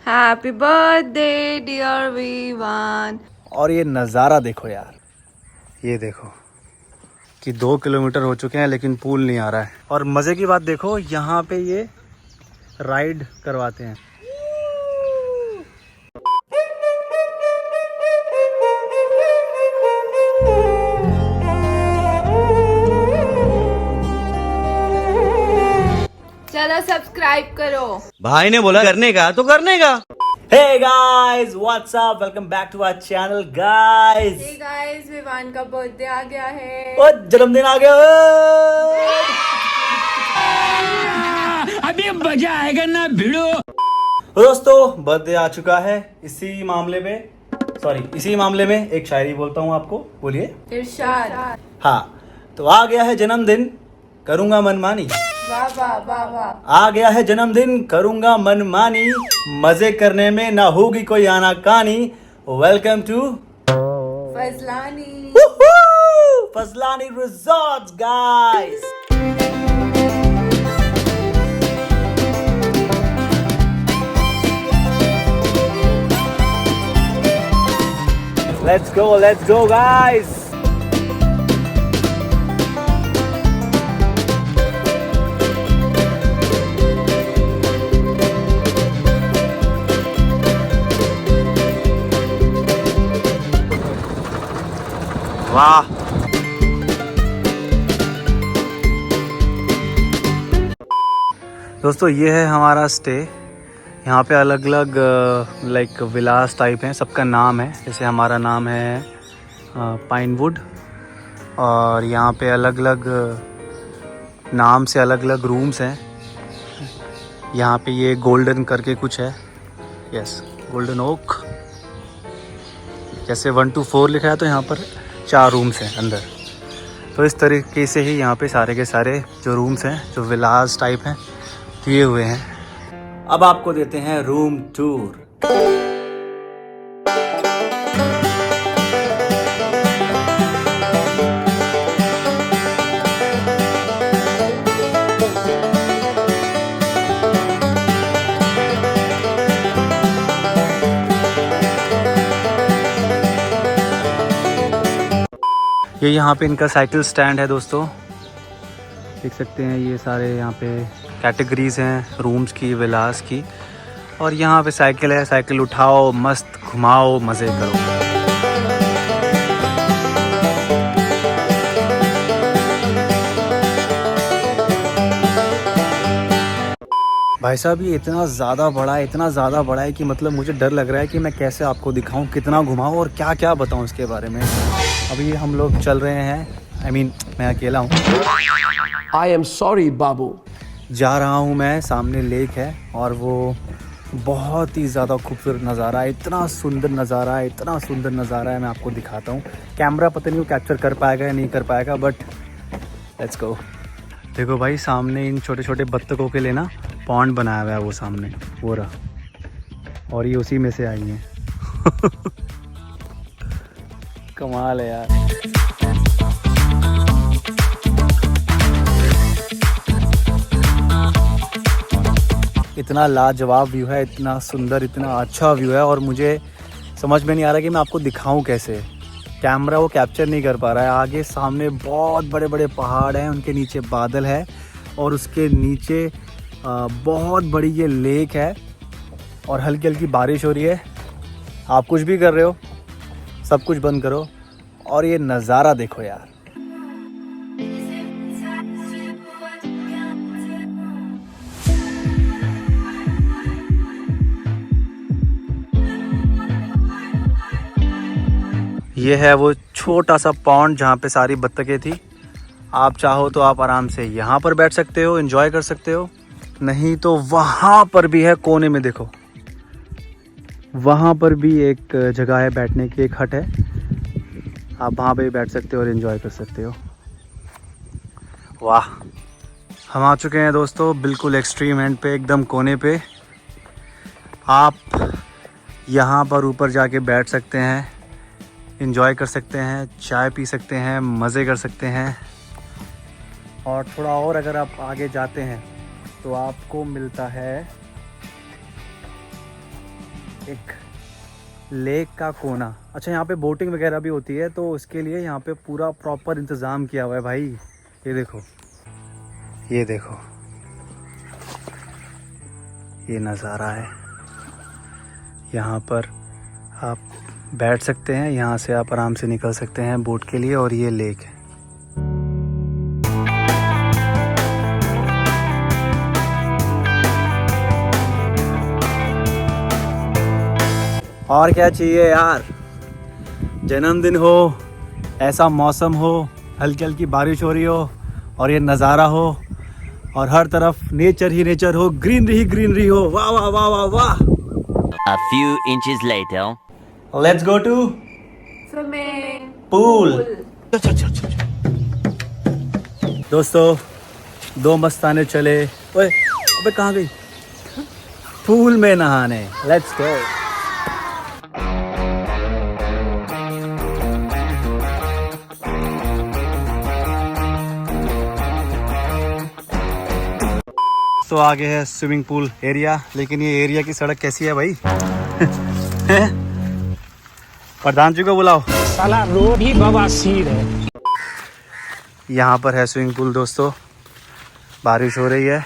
Happy birthday dear वीवान। और ये नज़ारा देखो यार, ये देखो कि 2 किलोमीटर हो चुके हैं लेकिन पूल नहीं आ रहा है। और मज़े की बात देखो, यहाँ पे ये राइड करवाते हैं। चलो सब्सक्राइब करो। भाई ने बोला करने का तो करने का। Hey guys, what's up? Welcome back to our channel, guys. Hey guys, Vivaan का बर्थडे आ गया है। ओ जन्मदिन आ गया। अभी मजा आएगा ना भिड़ो। दोस्तों, बर्थडे आ चुका है। इसी मामले में एक शायरी बोलता हूँ आपको, बोलिए। इरशाद। हाँ, तो आ गया है जन्मदिन, करूंगा मनमानी। वाह वाह वाह वाह। आ गया है जन्मदिन, करूंगा मनमानी, मजे करने में ना होगी कोई आनाकानी। Welcome to Fazlani. Fazlani resorts, guys. Let's go guys. वाह, दोस्तों ये है हमारा स्टे। यहाँ पे अलग अलग लाइक विलास टाइप हैं, सबका नाम है। जैसे हमारा नाम है पाइनवुड, और यहाँ पे अलग अलग नाम से अलग अलग रूम्स हैं। यहाँ पे ये गोल्डन करके कुछ है, यस, गोल्डन ओक। जैसे 1 to 4 लिखा है तो यहाँ पर 4 रूम्स हैं अंदर। तो इस तरीके से ही यहाँ पे सारे के सारे जो रूम्स हैं, जो विलास टाइप हैं, दिए हुए हैं। अब आपको देते हैं रूम टूर। ये यहाँ पे इनका साइकिल स्टैंड है दोस्तों, देख सकते हैं। ये सारे यहाँ पे कैटेगरीज हैं रूम्स की, विलास की। और यहाँ पे साइकिल है, साइकिल उठाओ, मस्त घुमाओ, मज़े करो। भाई साहब, ये इतना ज़्यादा बड़ा है कि मतलब मुझे डर लग रहा है कि मैं कैसे आपको दिखाऊं, कितना घुमाऊं और क्या क्या बताऊं इसके बारे में। अभी हम लोग चल रहे हैं, मैं अकेला हूँ। I am sorry, बाबू। जा रहा हूँ मैं, सामने लेक है और वो बहुत ही ज़्यादा खूबसूरत नज़ारा है। इतना सुंदर नज़ारा है, मैं आपको दिखाता हूँ। कैमरा पता नहीं वो कैप्चर कर पाएगा या नहीं कर पाएगा, बट लेट्स गो। देखो भाई, सामने इन छोटे छोटे बत्तखों के लिए ना पॉन्ड बनाया हुआ है, वो सामने वो रहा, और ये उसी में से आई हैं। कमाल है यार। इतना लाजवाब व्यू है, इतना सुंदर, इतना अच्छा व्यू है, और मुझे समझ में नहीं आ रहा कि मैं आपको दिखाऊं कैसे। कैमरा वो कैप्चर नहीं कर पा रहा है। आगे सामने बहुत बड़े बड़े पहाड़ हैं, उनके नीचे बादल है, और उसके नीचे बहुत बड़ी ये लेक है, और हल्की हल्की बारिश हो रही है। आप कुछ भी कर रहे हो, सब कुछ बंद करो और ये नज़ारा देखो यार। ये है वो छोटा सा पॉन्ड जहाँ पे सारी बत्तखें थी। आप चाहो तो आप आराम से यहाँ पर बैठ सकते हो, एंजॉय कर सकते हो। नहीं तो वहाँ पर भी है, कोने में देखो, वहाँ पर भी एक जगह है बैठने की, एक हट है। आप वहाँ पे भी बैठ सकते हो और एंजॉय कर सकते हो। वाह, हम आ चुके हैं दोस्तों बिल्कुल एक्सट्रीम एंड पे, एकदम कोने पे। आप यहाँ पर ऊपर जाके बैठ सकते हैं, एंजॉय कर सकते हैं, चाय पी सकते हैं, मज़े कर सकते हैं। और थोड़ा और अगर आप आगे जाते हैं तो आपको मिलता है एक लेक का कोना। अच्छा, यहाँ पे बोटिंग वगैरह भी होती है, तो उसके लिए यहाँ पे पूरा प्रॉपर इंतज़ाम किया हुआ है भाई। ये देखो, ये देखो, ये नज़ारा है। यहाँ पर आप बैठ सकते हैं, यहाँ से आप आराम से निकल सकते हैं बोट के लिए, और ये लेक है। और क्या चाहिए यार, जन्मदिन हो, ऐसा मौसम हो, हल्की हल्की बारिश हो रही हो, और ये नज़ारा हो, और हर तरफ नेचर ही नेचर हो, ग्रीनरी ही ग्रीनरी हो। वाह वाह वाह वाह वाह। A few inches later. Let's go to swimming pool. दोस्तों, दो मस्ताने चले, ओए अबे कहाँ गई, पूल में नहाने। Let's go. तो आगे है स्विमिंग पूल एरिया, लेकिन ये एरिया की सड़क कैसी है भाई? प्रधान जी को बुलाओ, साला रोड ही बवासीर है। यहाँ पर है स्विमिंग पूल दोस्तों। बारिश हो रही है।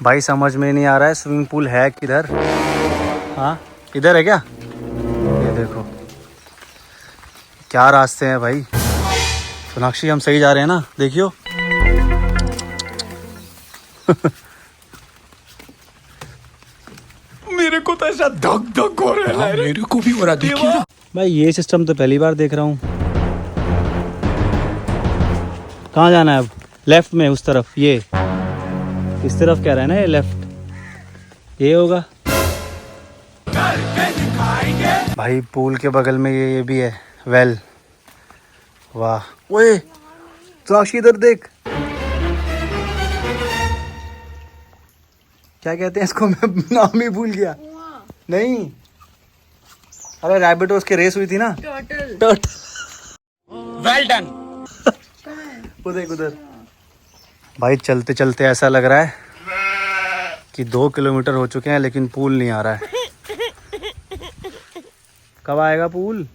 भाई समझ में नहीं आ रहा है स्विमिंग पूल है किधर। हाँ, इधर है क्या? ये देखो क्या रास्ते हैं भाई। सोनाक्षी, हम सही जा रहे हैं ना? देखियो। मेरे को तो ऐसा धक धक हो रहा है। मेरे को भी हो रहा, देखिए ना। भाई ये सिस्टम तो पहली बार देख रहा हूँ। कहाँ जाना है अब? लेफ्ट में, उस तरफ। ये इस तरफ कह रहा है ना, ये लेफ्ट, ये होगा भाई। पूल के बगल में ये भी है, वेल। वाह, ओए सोनाक्षी इधर देख, क्या कहते हैं इसको, मैं नाम ही भूल गया। नहीं, अरे रैबिट, उसकी रेस हुई थी ना, टर्टल। Well done. उधर उधर भाई, चलते चलते ऐसा लग रहा है कि 2 किलोमीटर हो चुके हैं, लेकिन पूल नहीं आ रहा है। कब आएगा पूल?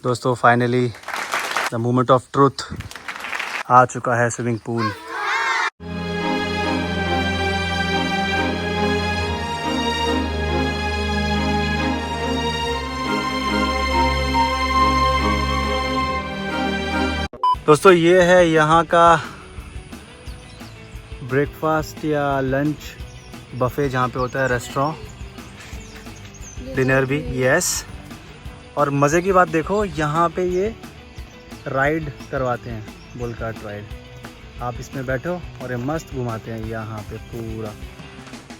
दोस्तों, finally the moment of truth, आ चुका है स्विमिंग पूल। दोस्तों, ये है यहाँ का ब्रेकफास्ट या लंच बफे, जहाँ पे होता है रेस्टोरेंट, डिनर भी। यस, और मज़े की बात देखो, यहाँ पे ये राइड करवाते हैं, बुल कार्ट राइड। आप इसमें बैठो और ये मस्त घुमाते हैं यहाँ पे पूरा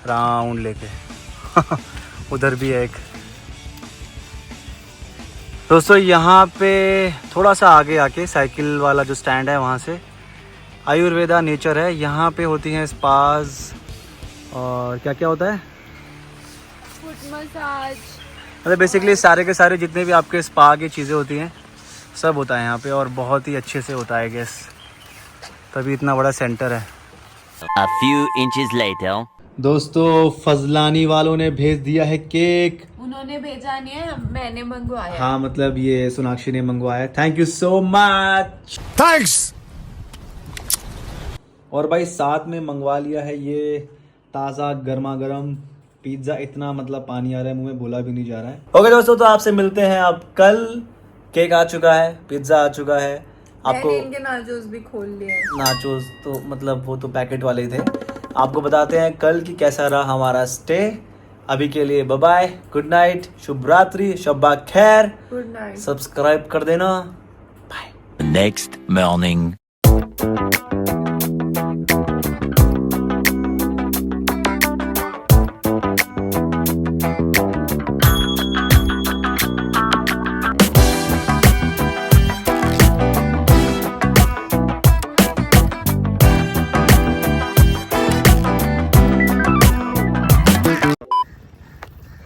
राउंड लेके। उधर भी है एक। दोस्तों, यहाँ पे थोड़ा सा आगे आके साइकिल वाला जो स्टैंड है, वहाँ से आयुर्वेदा नेचर है। यहाँ पे होती हैं स्पाज, और क्या क्या होता है, फुट मसाज, मतलब बेसिकली सारे के सारे जितने भी आपके स्पा की चीज़ें होती हैं, सब होता है यहाँ पे, और बहुत ही अच्छे से होता है गेस, तभी इतना बड़ा सेंटर है। A few inches later. दोस्तों, फजलानी वालों ने भेज दिया है केक। उन्होंने भेजा नहीं है, मैंने मंगवाया। हाँ, मतलब ये सोनाक्षी ने मंगवाया। Thank you so much. Thanks. और भाई साथ में मंगवा लिया है ये ताज़ा गर्मा गर्म पिज्ज़ा। इतना मतलब पानी आ रहा है मुंह में, बोला भी नहीं जा रहा है। ओके दोस्तों, तो आपसे मिलते हैं अब कल। केक आ चुका है, पिज्ज़ा आ चुका है। आपको मैंने इनके नाचोस भी खोल लिए। नाचोस तो मतलब वो तो पैकेट वाले ही थे। आपको बताते हैं कल की कैसा रहा हमारा स्टे। अभी के लिए बाय बाय, गुड नाइट, शुभ रात्रि, शब्बा खैर। Good night. सब्सक्राइब कर देना। The next morning.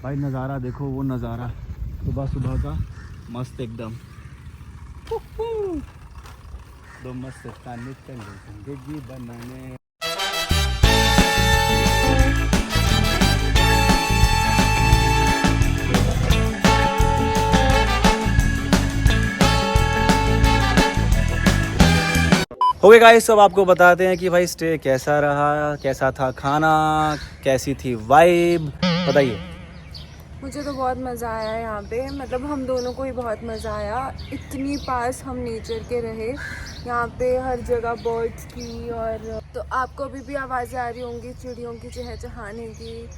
भाई नज़ारा देखो, वो नज़ारा सुबह सुबह का मस्त एकदम। दो मस्त काने चले जिंदगी बनाने। ओके गाइस, अब आपको बताते हैं कि भाई स्टे कैसा रहा, कैसा था खाना, कैसी थी वाइब, बताइए। मुझे तो बहुत मज़ा आया यहाँ पे, मतलब हम दोनों को ही बहुत मज़ा आया। इतनी पास हम नेचर के रहे, यहाँ पे हर जगह बर्ड्स की, और तो आपको अभी भी आवाज़ें आ रही होंगी चिड़ियों की चहचहाने की।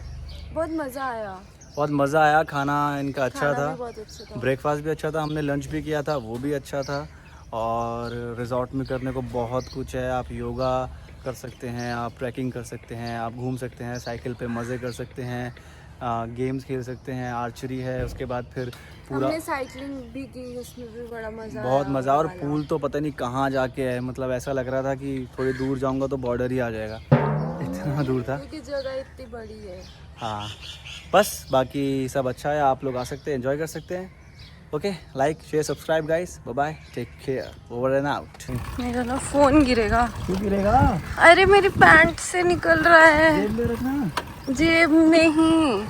बहुत मज़ा आया, बहुत मज़ा आया। खाना इनका अच्छा खाना था, भी बहुत अच्छा था। ब्रेकफास्ट भी अच्छा था, हमने लंच भी किया था, वो भी अच्छा था। और रिजॉर्ट में करने को बहुत कुछ है। आप योगा कर सकते हैं, आप ट्रैकिंग कर सकते हैं, आप घूम सकते हैं, साइकिल पे मज़े कर सकते हैं, गेम्स खेल सकते हैं, आर्चरी है। उसके बाद फिर पूरा हमने साइकिलिंग भी की, उसमें भी बड़ा मज़ा आया। बहुत मज़ा। और पूल तो पता नहीं कहाँ जाके है, मतलब ऐसा लग रहा था कि थोड़ी दूर जाऊंगा तो बॉर्डर ही आ जाएगा, इतना दूर था। क्योंकि जगह इतनी बड़ी है। हाँ, बस बाकी सब अच्छा है। आप लोग आ सकते हैं, एंजॉय कर सकते हैं। Okay, like share subscribe guys, bye bye, take care, over and out. मेरा ना फ़ोन गिरेगा। क्यों गिरेगा? अरे मेरी पैंट से निकल रहा है, जेब में रखना। जेब में ही।